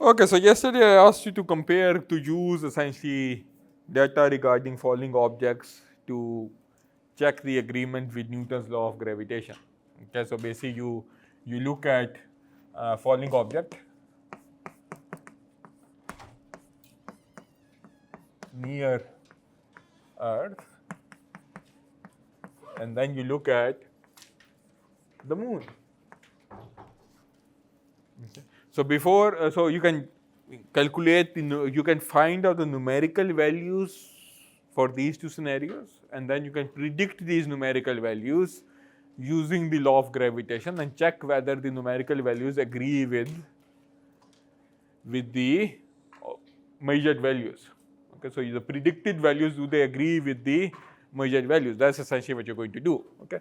Okay, so yesterday I asked you to use essentially data regarding falling objects to check the agreement with Newton's law of gravitation. Okay, so basically you look at falling object near Earth, and then you look at the moon. Okay. So before, so you can calculate, you can find out the numerical values for these two scenarios, and then you can predict these numerical values using the law of gravitation and check whether the numerical values agree with the measured values. Okay, so the predicted values, do they agree with the measured values? That's essentially what you're going to do. Okay.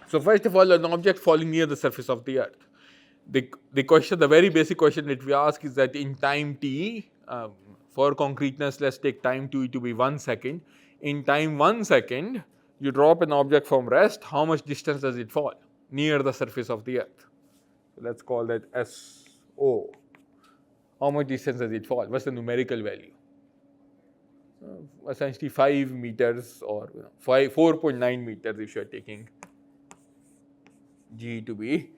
So first of all, an object falling near the surface of the Earth. The question, the very basic question that we ask is that in time t, for concreteness, let's take time t to be 1 second. In time 1 second, you drop an object from rest, how much distance does it fall near the surface of the Earth? So let's call that SO. How much distance does it fall? What's the numerical value? Essentially 5 meters or 4.9 meters if you are taking g to be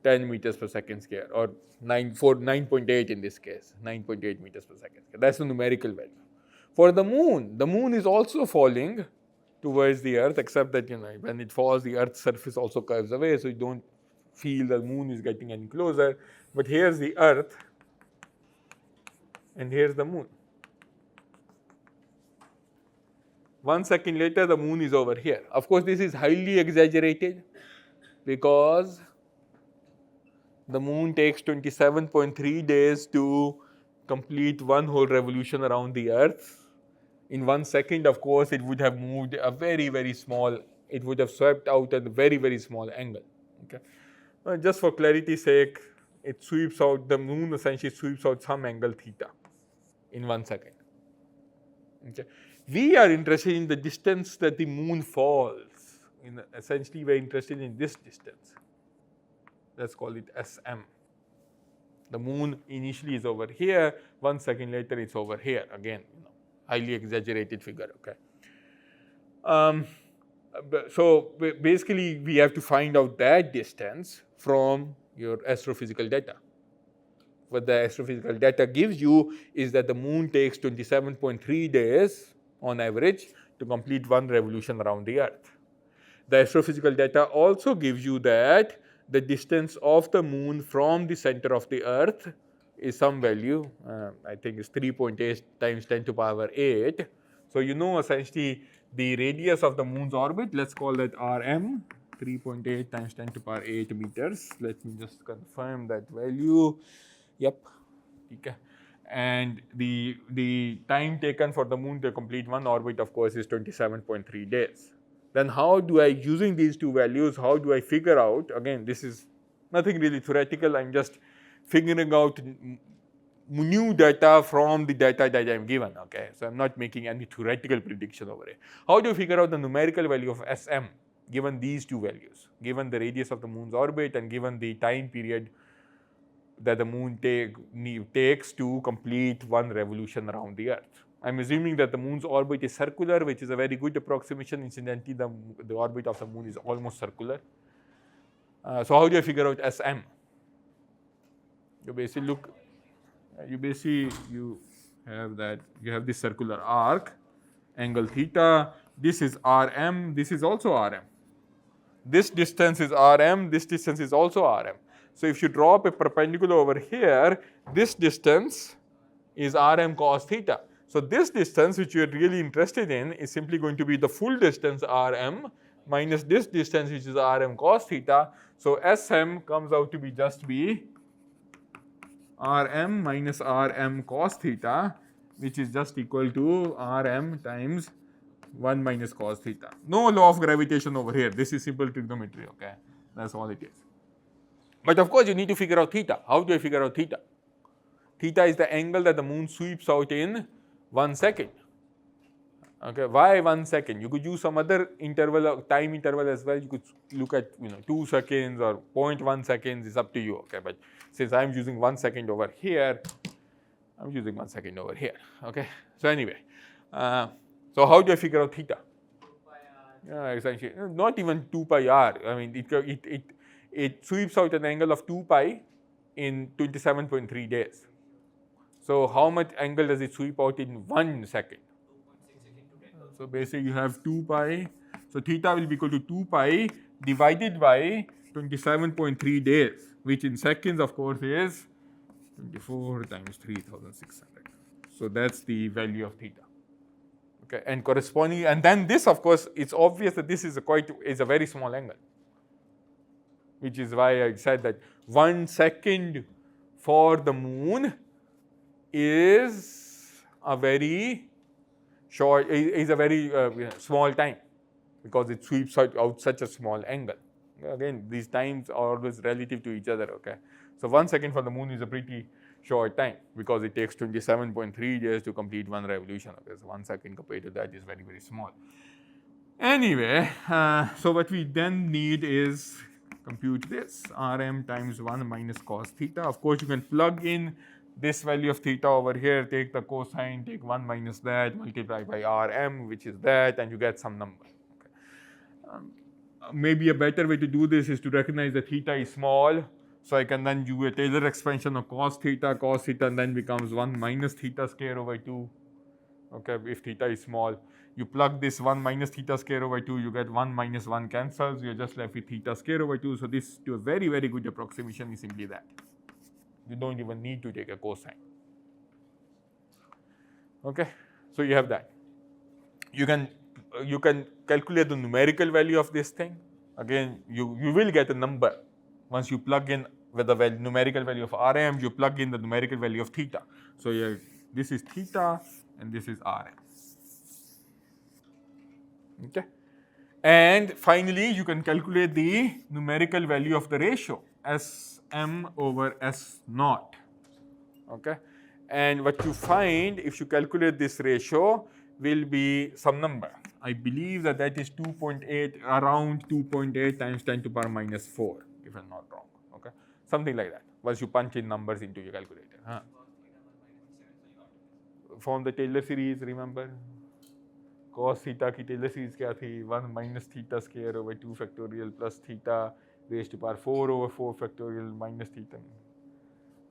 10 meters per second square, or 9.8 in this case, 9.8 meters per second square. That's the numerical value. For the moon is also falling towards the Earth, except that when it falls, the Earth's surface also curves away, so you don't feel the moon is getting any closer. But here's the Earth, and here's the moon. 1 second later, the moon is over here. Of course, this is highly exaggerated because the moon takes 27.3 days to complete one whole revolution around the Earth. In 1 second, of course, it would have moved a very, very small, it would have swept out at a very, very small angle. Okay. Just for clarity's sake, it sweeps out, the moon essentially sweeps out some angle theta in 1 second. Okay. We are interested in the distance that the moon falls. Essentially, we are interested in this distance. Let's call it SM. The moon initially is over here, 1 second later it's over here. Again, highly exaggerated figure. Okay. So basically, we have to find out that distance from your astrophysical data. What the astrophysical data gives you is that the moon takes 27.3 days on average to complete one revolution around the Earth. The astrophysical data also gives you that the distance of the moon from the center of the Earth is some value, I think it's 3.8 times 10 to the power 8. So essentially the radius of the moon's orbit, let's call that Rm, 3.8 times 10 to the power 8 meters. Let me just confirm that value. Yep. Okay. And the time taken for the moon to complete one orbit, of course, is 27.3 days. Then how do I, using these two values, how do I figure out, again, this is nothing really theoretical, I'm just figuring out new data from the data that I'm given, okay. So I'm not making any theoretical prediction over it. How do you figure out the numerical value of SM given these two values, given the radius of the moon's orbit and given the time period that the moon takes to complete one revolution around the Earth? I'm assuming that the moon's orbit is circular, which is a very good approximation. Incidentally, the orbit of the moon is almost circular. So how do I figure out SM? You basically look, you have this circular arc, angle theta. This is Rm. This is also Rm. This distance is Rm. This distance is also Rm. So if you drop a perpendicular over here, this distance is Rm cos theta. So this distance, which you are really interested in, is simply going to be the full distance Rm minus this distance, which is Rm cos theta. So Sm comes out to be just be Rm minus Rm cos theta, which is just equal to Rm times 1 minus cos theta. No law of gravitation over here. This is simple trigonometry, okay? That's all it is. But of course, you need to figure out theta. How do I figure out theta? Theta is the angle that the moon sweeps out in 1 second. Okay, why 1 second? You could use some other interval, time interval as well. You could look at 2 seconds or 0.1 seconds. It's up to you. Okay, but since I'm using 1 second over here, I'm using 1 second over here. Okay, so anyway, so how do I figure out theta? Essentially, not even 2 pi r. I mean, it sweeps out an angle of 2 pi in 27.3 days. So how much angle does it sweep out in 1 second? So basically you have 2 pi. So theta will be equal to 2 pi divided by 27.3 days, which in seconds of course is 24 times 3600. So that's the value of theta. Okay, and corresponding, and then this of course, it's obvious that this is a very small angle, which is why I said that 1 second for the moon is a very short, is a very small time, because it sweeps out such a small angle. Again, these times are always relative to each other. Okay, so 1 second for the moon is a pretty short time, because it takes 27.3 days to complete one revolution. Okay, so 1 second compared to that is very, very small. Anyway, so what we then need is compute this Rm times 1 minus cos theta. Of course, you can plug in this value of theta over here, take the cosine, take 1 minus that, multiply by Rm, which is that, and you get some number. Okay. Maybe a better way to do this is to recognize that theta is small. So I can then do a Taylor expansion of cos theta and then becomes 1 minus theta square over 2. Okay, if theta is small, you plug this 1 minus theta square over 2, you get 1 minus 1 cancels, you're just left with theta square over 2. So this, to a very, very good approximation, is simply that. You don't even need to take a cosine. Okay, so you have that. You can calculate the numerical value of this thing. Again, you will get a number. Once you plug in with the numerical value of Rm, you plug in the numerical value of theta. So this is theta and this is Rm. Okay. And finally, you can calculate the numerical value of the ratio, Sm over S naught. Okay. And what you find, if you calculate this ratio, will be some number. I believe that is 2.8, around 2.8 times 10 to the power minus 4, if I'm not wrong. Okay, something like that. Once you punch in numbers into your calculator. From the Taylor series, remember? Cos theta की Taylor series क्या थी? 1 minus theta square over 2 factorial plus theta raised to power 4 over 4 factorial minus theta.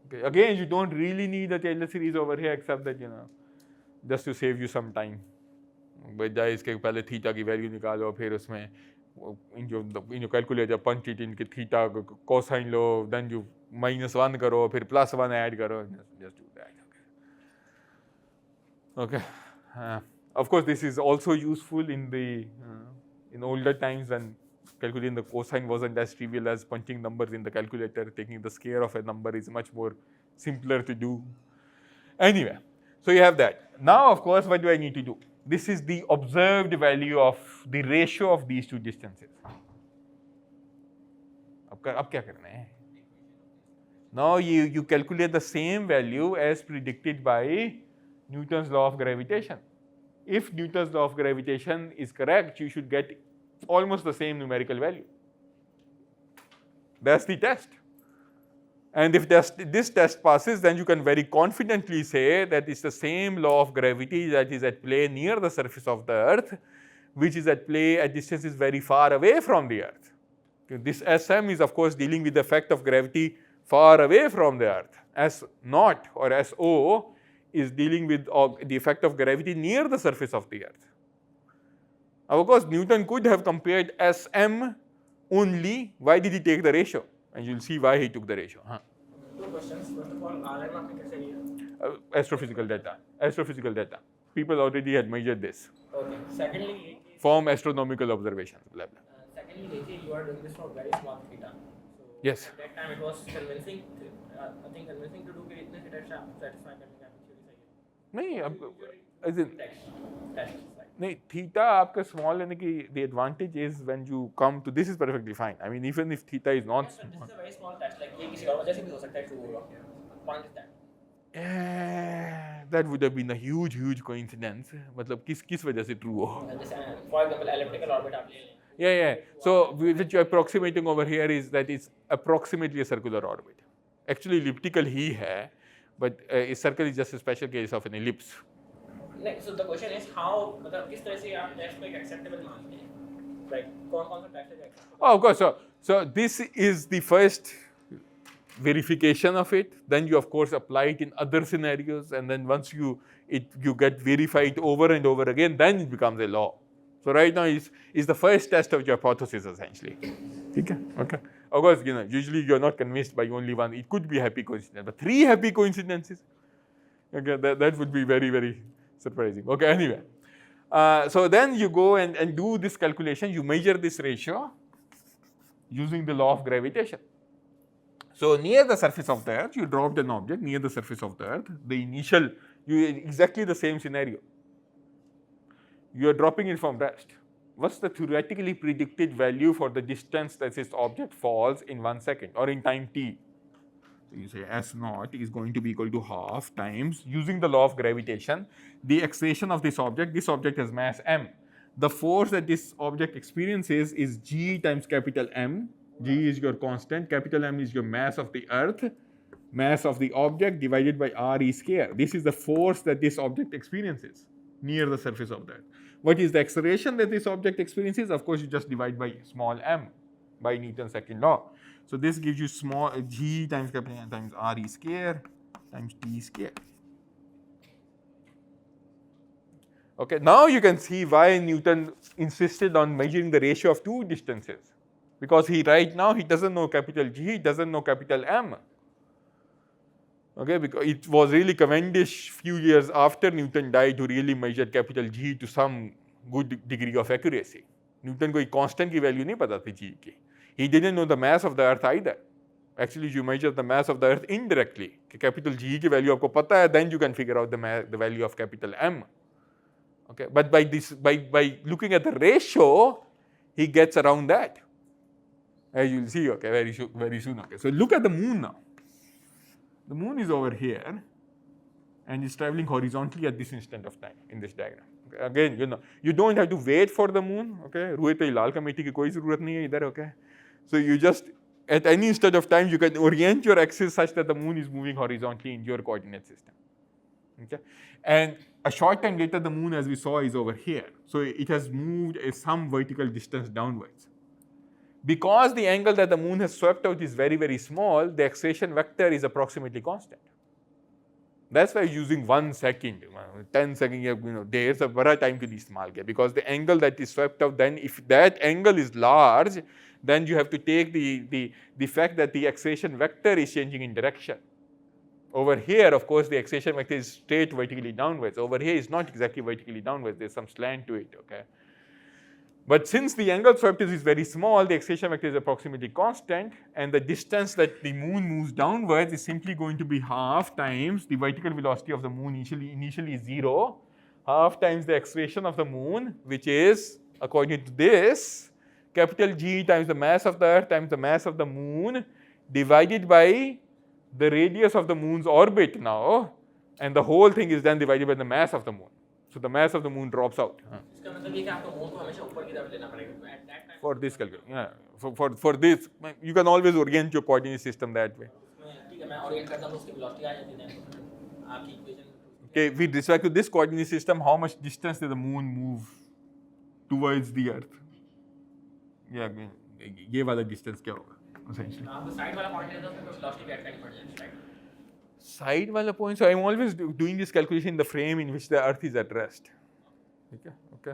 Okay. Again, you don't really need a Taylor series over here, except that, just to save you some time. बजाय इसके पहले theta की value निकालो, फिर उसमें इन जो calculator punch it इनके थीटा कोसाइन लो, देन यू -1 करो, फिर +1 ऐड करो. Just do that. Okay. Of course, this is also useful in older times when calculating the cosine wasn't as trivial as punching numbers in the calculator. Taking the square of a number is much more simpler to do. Anyway, so you have that. Now, of course, what do I need to do? This is the observed value of the ratio of these two distances. अब क्या करना है? Now you calculate the same value as predicted by Newton's law of gravitation. If Newton's law of gravitation is correct, you should get almost the same numerical value. That's the test. And if this test passes, then you can very confidently say that it's the same law of gravity that is at play near the surface of the Earth, which is at play at distances very far away from the Earth. This Sm is, of course, dealing with the effect of gravity far away from the Earth. S0 or So is dealing with the effect of gravity near the surface of the Earth. Of course, Newton could have compared Sm only. Why did he take the ratio? And you'll see why he took the ratio. Two questions. First of all, Rm आपने कैसे लिया? Astrophysical data. Astrophysical data. People already had measured this. Okay. Secondly, from astronomical observations. Blah, blah. Secondly, you are doing this for very small theta. So yes. At that time, it was convincing. I think convincing to do कि इतने theta satisfy करने का theory सही है. नहीं अब as in test. नहीं theta आपका small यानी कि the advantage is when you come to this is perfectly fine. I mean even if theta is not small. This is a very small test. Like ये किसी और वजह से भी हो सकता है true होगा. Point is that. That would have been a huge coincidence. मतलब किस वजह से true हो? For example, elliptical orbit आप ले लें. Yeah. So which you're approximating over here is that it's approximately a circular orbit. Actually elliptical ही है, but a circle is just a special case of an ellipse. Next, so the question is how मतलब किस तरह से आप test को एक acceptable मानते हैं? Like कौन-कौन सा test है acceptable? Oh, of course. So this is the first verification of it. Then you of course apply it in other scenarios, and then once you get verified over and over again, then it becomes a law. So right now is the first test of your hypothesis essentially. Okay. Of course, usually you're not convinced by only one. It could be happy coincidence, but 3 happy coincidences. Okay, that would be very surprising. Okay, anyway. So then you go and do this calculation. You measure this ratio using the law of gravitation. So near the surface of the Earth, you dropped an object near the surface of the Earth. Exactly the same scenario. You are dropping it from rest. What's the theoretically predicted value for the distance that this object falls in 1 second or in time t? So you say S naught is going to be equal to half times, using the law of gravitation, the acceleration of this object. This object has mass m. The force that this object experiences is g times capital M. G is your constant, capital M is your mass of the Earth, mass of the object divided by RE square. This is the force that this object experiences near the surface of the Earth. What is the acceleration that this object experiences? Of course, you just divide by small m, by Newton's second law. So this gives you small g times capital M times RE square times t square. Okay, now you can see why Newton insisted on measuring the ratio of 2 distances. Because right now he doesn't know capital G, he doesn't know capital M. Okay, because it was really Cavendish few years after Newton died who really measured capital G to some good degree of accuracy. Newton कोई constant की value नहीं पता थी G की. He didn't know the mass of the Earth either. Actually, you measure the mass of the Earth indirectly. Capital G की value आपको पता है, then you can figure out the value of capital M. Okay, but by looking at the ratio, he gets around that. As you'll see, okay, very soon. Okay, so look at the moon now. The moon is over here, and it's traveling horizontally at this instant of time in this diagram. Okay? Again, you don't have to wait for the moon. Okay, रुए तो लाल committee की कोई ज़रूरत नहीं है इधर. Okay, so you just at any instant of time you can orient your axis such that the moon is moving horizontally in your coordinate system. Okay, and a short time later, the moon, as we saw, is over here. So it has moved some vertical distance downwards. Because the angle that the moon has swept out is very small, the acceleration vector is approximately constant. That's why using 1 second, 10 seconds, there's a bada time to istemal kiya, because the angle that is swept out, then if that angle is large, then you have to take the fact that the acceleration vector is changing in direction. Over here, of course, the acceleration vector is straight vertically downwards. Over here is not exactly vertically downwards. There's some slant to it. Okay. But since the angle swept is very small, the acceleration vector is approximately constant, and the distance that the moon moves downwards is simply going to be half times the vertical velocity of the moon, initially 0, half times the acceleration of the moon, which is, according to this, capital G times the mass of the Earth times the mass of the moon, divided by the radius of the moon's orbit now, and the whole thing is then divided by the mass of the moon. So the mass of the moon drops out. For this calculation, yeah. For this, you can always orient your coordinate system that way. Okay, with respect to this coordinate system, how much distance does the moon move towards the Earth? Yeah, ये वाला distance क्या होगा? Essentially. Side wala point. So I'm always doing this calculation in the frame in which the Earth is at rest. Okay.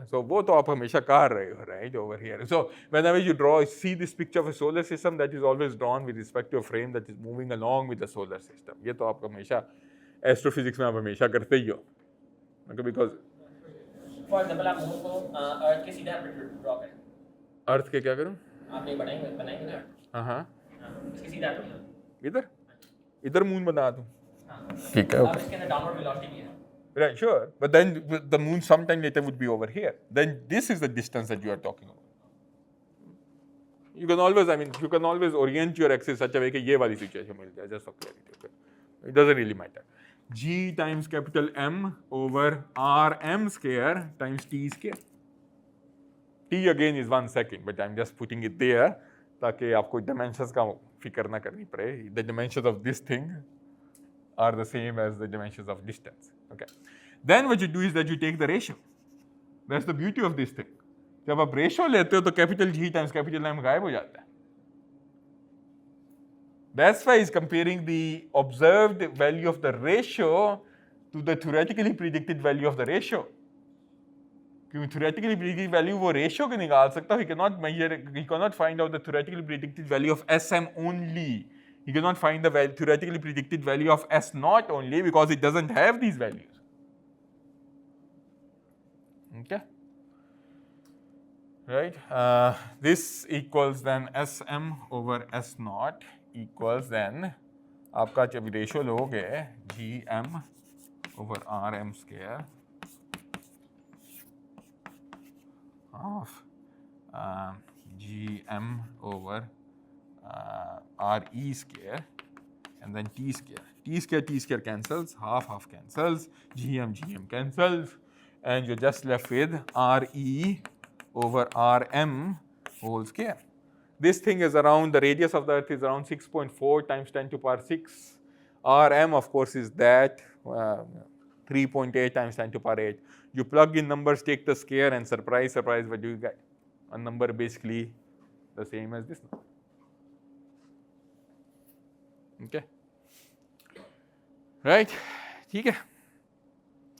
So वो तो आप हमेशा कर रहे हो, right, over here. So whenever you see this picture of a solar system, that is always drawn with respect to a frame that is moving along with the solar system. ये तो आप हमेशा astrophysics में आप हमेशा करते ही हो. Okay, because for example, आप moon को Earth के सीधा draw करें. Earth के क्या करूँ? आपने बनाएंगे ना? हाँ. इसके सीधा करो. इधर moon बना दूँ. ठीक है. अब इसके अंदर downward velocity भी है. Right, sure. But then the moon sometime later would be over here. Then this is the distance that you are talking about. You can always orient your axis such a way that ये वाली situation मिल जाए, just for clarity. Okay? It doesn't really matter. g times capital M over Rm square times t square. T again is 1 second, but I'm just putting it there ताकि आपको dimensions का फिक्र ना करनी पड़े. The dimensions of this thing are the same as the dimensions of distance. Okay. Then what you do is that you take the ratio. That's the beauty of this thing. जब आप ratio लेते हो तो capital G times capital M गायब हो जाता है. That's why it's comparing the observed value of the ratio to the theoretically predicted value of the ratio. क्योंकि theoretically predicted value वो ratio के निकाल सकता है. He cannot find out the theoretically predicted value of Sm only. He cannot find the theoretically predicted value of S naught only because it doesn't have these values. Okay. Right. This equals then Sm over S naught equals then आपका जब ratio लोगे Gm over Rm square of Gm over Re square and then T square. T square cancels, half cancels, Gm cancels, and you're just left with Re over Rm whole square. This thing is around, the radius of the earth is around 6.4 times 10 to the power 6. Rm of course is that 3.8 times 10 to the power 8. You plug in numbers, take the square, and surprise, what do you get? A number basically the same as this number. Okay. Right? ठीक है.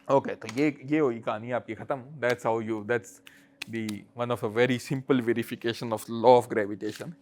Okay, तो ये हुई कहानी आपकी खत्म. That's the one of a very simple verification of law of gravitation.